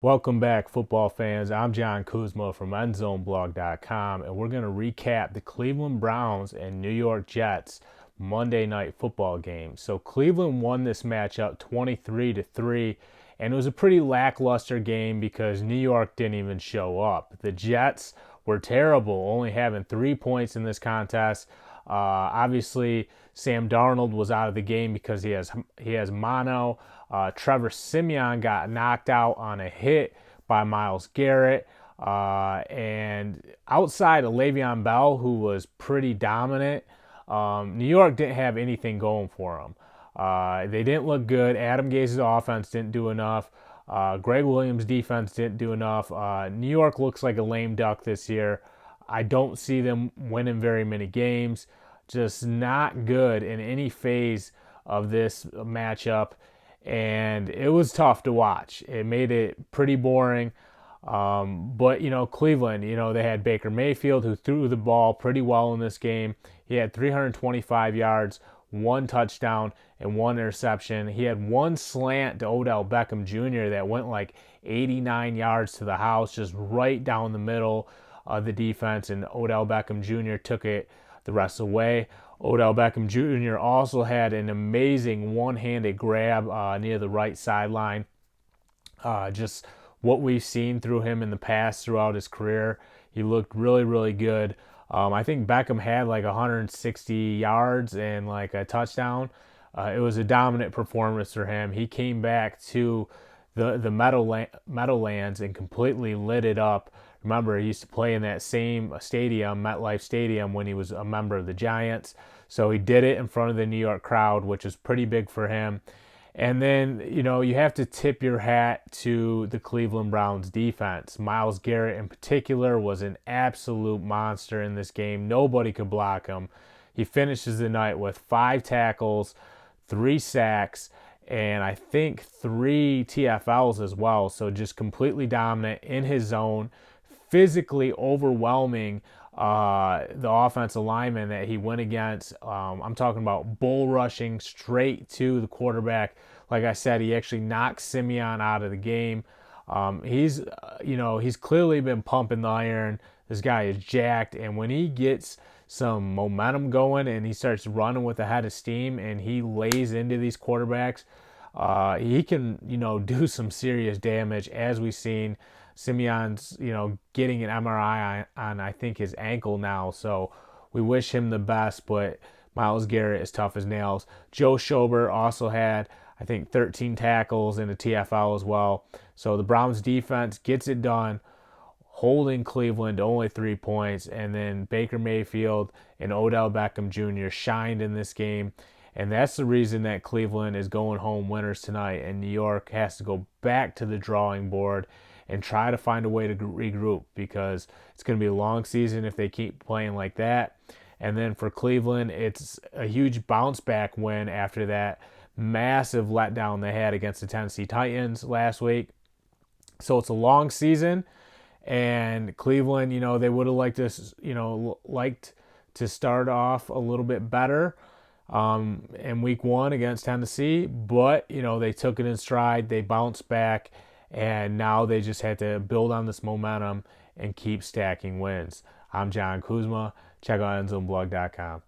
Welcome back, football fans. I'm John Kuzma from EndZoneBlog.com, and we're going to recap the Cleveland Browns and New York Jets Monday Night Football game. So Cleveland won this matchup 23-3, and it was a pretty lackluster game because New York didn't even show up. The Jets were terrible, only having 3 points in this contest. Obviously, Sam Darnold was out of the game because he has mono. Trevor Siemian got knocked out on a hit by Myles Garrett. And outside of Le'Veon Bell, who was pretty dominant, New York didn't have anything going for them. They didn't look good. Adam Gase's offense didn't do enough. Greg Williams' defense didn't do enough. New York looks like a lame duck this year. I don't see them winning very many games. Just not good in any phase of this matchup. And it was tough to watch. It made it pretty boring. But, Cleveland, they had Baker Mayfield who threw the ball pretty well in this game. He had 325 yards, one touchdown, and one interception. He had one slant to Odell Beckham Jr. that went like 89 yards to the house, just right down the middle of the defense, and Odell Beckham Jr. took it the rest of the way. Odell Beckham Jr. also had an amazing one-handed grab near the right sideline. Just what we've seen through him in the past throughout his career. He looked really, really good. I think Beckham had like 160 yards and like a touchdown. It was a dominant performance for him. He came back to the Meadowlands and completely lit it up. Remember, he used to play in that same stadium, MetLife Stadium, when he was a member of the Giants. So he did it in front of the New York crowd, which is pretty big for him. And then, you have to tip your hat to the Cleveland Browns defense. Myles Garrett, in particular, was an absolute monster in this game. Nobody could block him. He finishes the night with 5 tackles, 3 sacks, and I think 3 TFLs as well. So just completely dominant in his zone, physically overwhelming the offensive lineman that he went against. I'm talking about bull rushing straight to the quarterback. Like I said, he actually knocked Simeon out of the game. He's clearly been pumping the iron. This guy is jacked, and when he gets some momentum going and he starts running with a head of steam and he lays into these quarterbacks, he can, do some serious damage, as we've seen. Simeon's, getting an MRI on I think his ankle now, so we wish him the best, but Myles Garrett is tough as nails. Joe Schobert also had, I think, 13 tackles and a TFL as well. So the Browns defense gets it done, holding Cleveland to only 3 points, and then Baker Mayfield and Odell Beckham Jr. shined in this game. And that's the reason that Cleveland is going home winners tonight, and New York has to go back to the drawing board and try to find a way to regroup, because it's going to be a long season if they keep playing like that. And then for Cleveland, it's a huge bounce back win after that massive letdown they had against the Tennessee Titans last week. So it's a long season, and Cleveland, they would have liked to start off a little bit better in week 1 against Tennessee, but they took it in stride. They bounced back, and now they just had to build on this momentum and keep stacking wins. I'm John Kuzma. Check out EndZoneBlog.com.